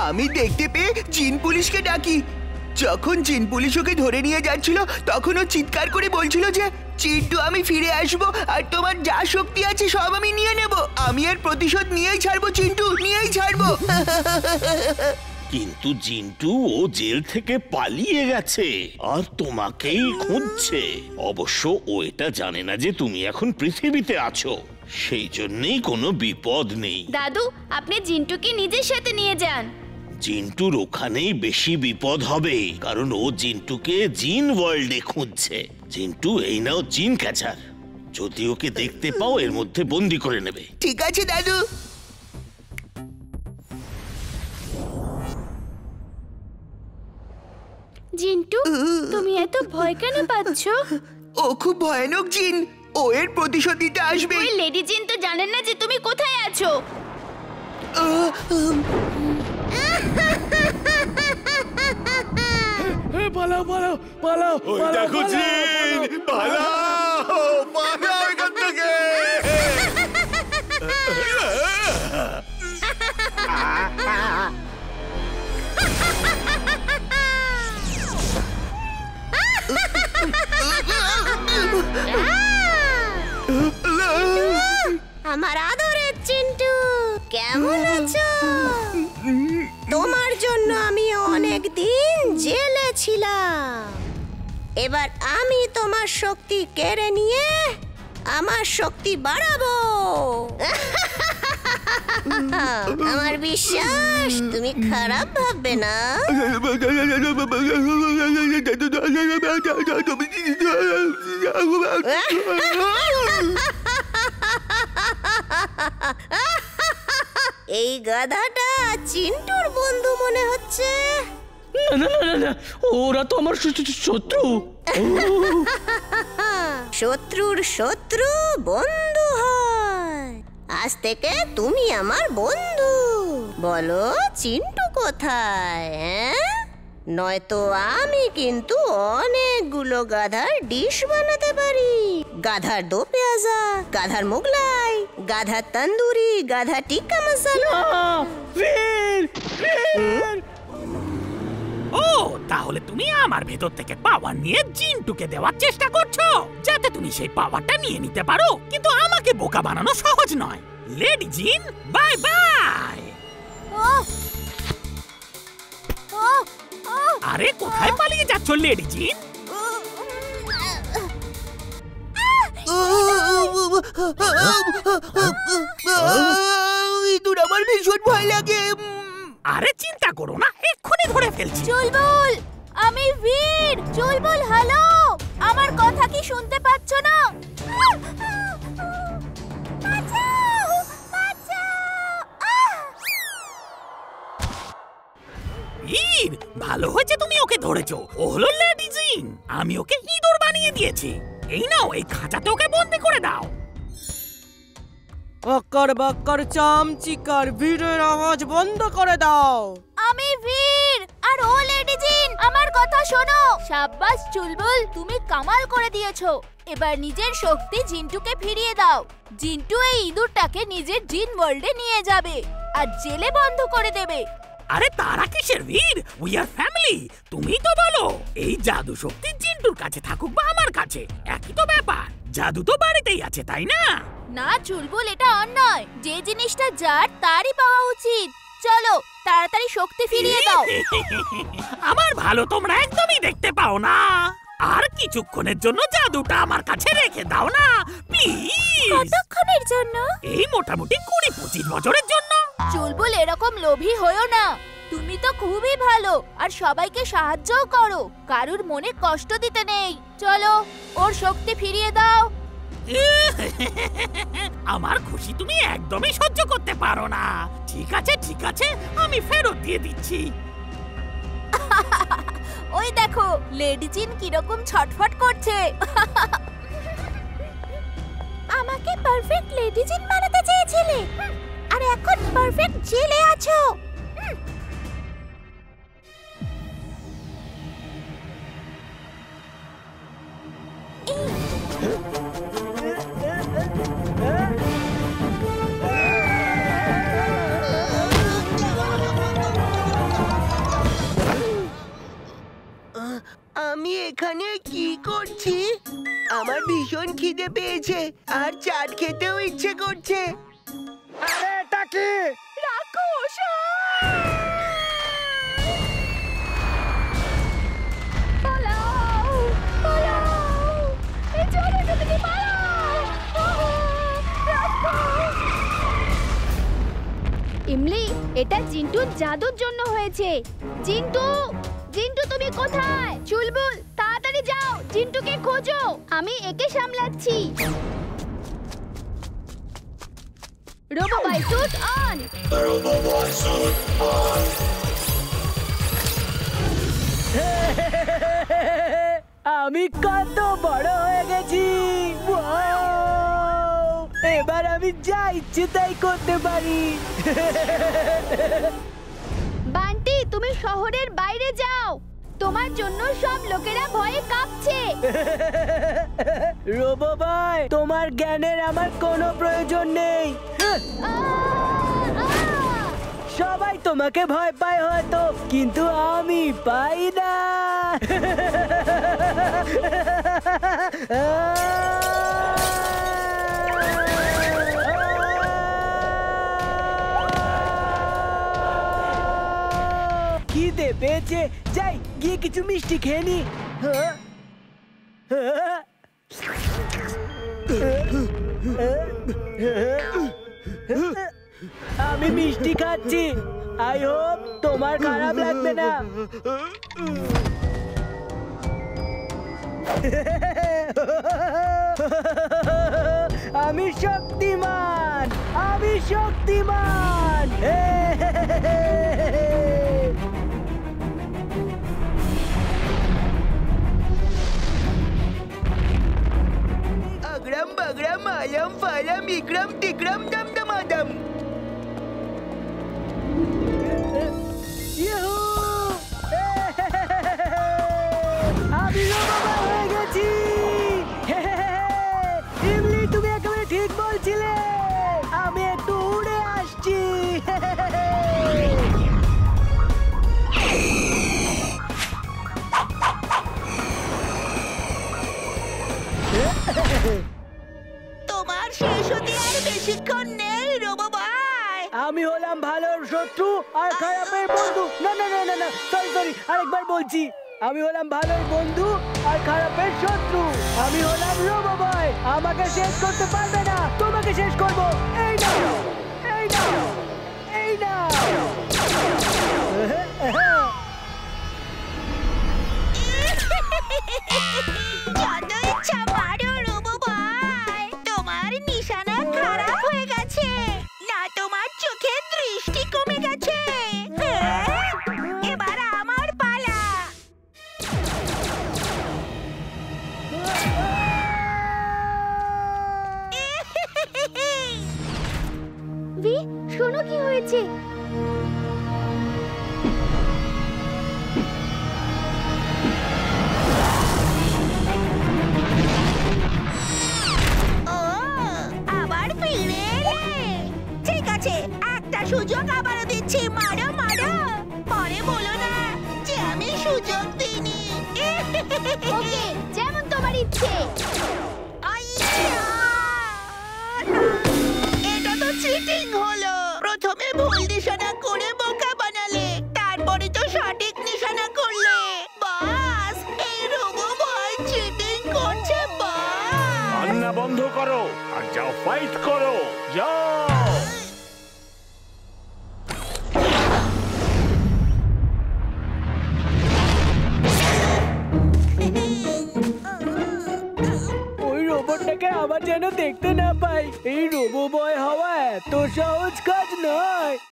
আমি দেখতে পেয়ে জিন পুলিশকে ডাকি। যখন জিন পুলিশ ওকে ধরে নিয়ে যাচ্ছিল তখন ও চিৎকার করে বলছিল যে চিন্টু আমি ফিরে আসবো আর তোমার যা শক্তি আছে সব আমি নিয়ে নেব। আমি এর প্রতিশোধ নিয়েই ছাড়বো চিন্টু, নিয়েই ছাড়বো। কিন্তু জিন্টু ও জেল থেকে পালিয়ে গেছে আর তোমাকেই খুঁজছে। অবশ্য ও এটা জানে না যে তুমি এখন পৃথিবীতে আছো, সেই জন্যই কোনো বিপদ নেই। দাদু, আপনি জিন্টুকে নিজের সাথে নিয়ে যান। জিন্টুর ওখানেই বেশি বিপদ হবে, কারণ ও জিন্টুকে জিন ওয়ার্ল্ডে খুঁজছে। জিন্টু এই নাও জিন ক্যাচার, যদি ওকে দেখতে পাও এর মধ্যে বন্দি করে নেবে। ঠিক আছে দাদু। জিন্টু, তুমি এত ভয় কেন পাচ্ছ? ও খুব ভয়ানক জিন, ও এর প্রতিশোধ নিতে আসবে। ওই লেডি জিন তো জানেন না যে তুমি কোথায় আছো। পালাও পালাও পালাও, ওই দেখো জিন, পালাও পালাও এখান থেকে। আমার আদরের চিন্টু, কেমন আছো? তোমার জন্য আমি অনেক দিন জেলে ছিলাম। এবার আমি তোমার শক্তি কেড়ে নিয়ে আমার শক্তি বাড়াবো। আমার বিশ্বাস তুমি খারাপ ভাববে না। এই গাধাটা চিন্টুর বন্ধু মনে হচ্ছে। না না না না, ওরা তো আমার শত্রু। শত্রুর শত্রু বন্ধু হয়। আজ থেকে তুমি আমার বন্ধু। বলো চিন্টু কোথায়? নয়তো আমি কিন্তু অনেকগুলো গাধার ডিশ বানাতে পারি। গাধার দো পেঁয়াজা, গাধার মোগলাই, গাধার তন্দুরি, গাধা টিক্কা মশলা। ও তাহলে তুমি আমার ভেতর থেকে পাওয়ার নিয়ে জিন্টুকে দেওয়ার চেষ্টা করছো, যাতে তুমি সেই পাওয়ারটা নিয়ে নিতে পারো। কিন্তু আমাকে বোকা বানানো সহজ নয়। লেডি জিন, বাই বাই। আরে কোথায় পালিয়ে যাচ্ছ লেডি জিন? ইঁদুর আমার ভীষণ ভয় লাগে। আরে চিন্তা করো না, এক্ষুনি ধরে ফেলছি। চুলবুল, আমি বীর। চুলবুল হ্যালো, আমার কথা কি শুনতে পাচ্ছ না? বীর, ভালো হয়েছে তুমি ওকে ধরেছো। ও হলো লেডি জিন, আমি ওকে ইঁদুর বানিয়ে দিয়েছি। এই নাও, এই খাঁচাতে ওকে বন্দি করে দাও। বক্কর বক্কর চামচিকার বীরের আওয়াজ বন্ধ করে দাও। আমি বীর আর ও লেডি জিন, আমার কথা শোনো। শাবাশ চুলবুল, তুমি কামাল করে দিয়েছো। এবার নিজের শক্তি জিন্টুকে ফিরিয়ে দাও। জিন্টু এই ইঁদুরটাকে নিজের জিন ওয়ার্ল্ডে নিয়ে যাবে আর জেলে বন্ধ করে দেবে। আরে তারা কিসের বীর? We are family. তুমি তো বলো এই জাদু শক্তি জিন্টুর কাছে থাকুক বা আমার কাছে, একই তো ব্যাপার। জাদু তো বাড়িতেই আছে, তাই না? না চুলবুল, এটা অন্যায়। যে জিনিসটা যার তারই পাওয়া উচিত। চলো তাড়াতাড়ি শক্তি ফিরিয়ে দাও। আমার ভালো তোমরা একদমই দেখতে পাও না। আর কিছুক্ষণের জন্য জাদুটা আমার কাছে রেখে দাও না প্লিজ। কতক্ষণের জন্য? এই মোটামুটি 20-25 বছরের জন্য। চুলবুল, এরকম লোভী হয়ো না। তুমি তো খুবই ভালো আর সবাইকে সাহায্যও করো। কারুর মনে কষ্ট দিতে নেই। চলো ওর শক্তি ফিরিয়ে দাও। আমার খুশি তুমি একদমই সহ্য করতে পারো না। ঠিক আছে ঠিক আছে, আমি ফেরত দিয়ে দিচ্ছি। ওই দেখো লেডি জিন কিরকম ছটফট করছে। আমাকে পারফেক্ট লেডি জিন বানাতে চেয়েছিলে আর এখন পারফেক্ট জেলে আছো। আমি এখানে কি করছি? আমার ভীষণ খিদে পেয়েছে আর চাট খেতেও ইচ্ছে করছে। আরে এটা কি? রাক্ষস! পালাও! পালাও! এই চলো এখান থেকে পালাও! রাক্ষস! ইমলি, এটা জিন্টুর জাদুর জন্য হয়েছে। জিন্টু! জিন্টু তুমি কোথায়? চুলবুল তাড়াতাড়ি যাও, জিন্টুকে খোঁজো। আমি একে সামলাচ্ছি। রোবোবাই স্যুট অন! আমি কত বড় হয়ে গেছি! ওয়াও! এবার আমি যা ইচ্ছে তাই করতে পারি। বান্টি, তুমি শহরের বাইরে যাও। তোমার জন্য সব লোকেরা ভয়ে কাঁপছে। রোবো ভাই, তোমার জ্ঞানের আমার কোনো প্রয়োজন নেই। সবাই তোমাকে ভয় পায় হয়তো, কিন্তু আমি পাই না। খিদে পেয়েছে, যাই গিয়ে কিছু মিষ্টি খেয়ে নি। আমি মিষ্টি খাচ্ছি, আই হোপ তোমার খারাপ লাগবে না। আমি শক্তিমান, আমি শক্তিমান। अग्रम बग्रम आलम फालम इक्रम टिक्रम दम दमादम। আমি রোবো হয়ে গেছি। ইমলি, তুমি একেবারে ঠিক বলছিলে। আমি একটু উড়ে আসছি। তোমার শেষ হতে আর বেশিক্ষণ নেই রোবো ভাই। আমি হলাম ভালোর শত্রু আর খারাপের বন্ধু। না না না না না, সরি সরি, আরেকবার বলছি। আমি হলাম ভালোর বন্ধু আর খারাপের শত্রু। আমি হলাম রোবো বয়। আমাকে শেষ করতে পারবে না, তোমাকে শেষ করব। এই না, এই না, এই না। যত ইচ্ছা মারো রোবো ভাই, তোমার নিশানা খারাপ হয়ে গেছে। না তোমার চোখে দৃষ্টি কমে গেছে। এবার আমার পালা। ভি, শোনো কি হয়েছে? ও, আবার ফিরে এলে। ঠিক আছে, একটা সুযোগ আবারও দিচ্ছি। মারো মারো, পরে বলো না যে আমি সুযোগ দিইনি। ওকে, যেমন তোমার ইচ্ছে। আইয়া! এটা তো চিটিং হলো। প্রথমে ভুল নিশানা করে বোকা বানালে, তারপরে তো সঠিক নিশানা করলে। বাস, এই রোবো ভয় চিটিং করছে বাস। কান্না বন্ধ করো আর যাও ফাইট করো, যাও। ওই রোবটটাকে আবার যেন দেখতে না পাই। এই রোবো বয় হওয়া এত সহজ কাজ নয়।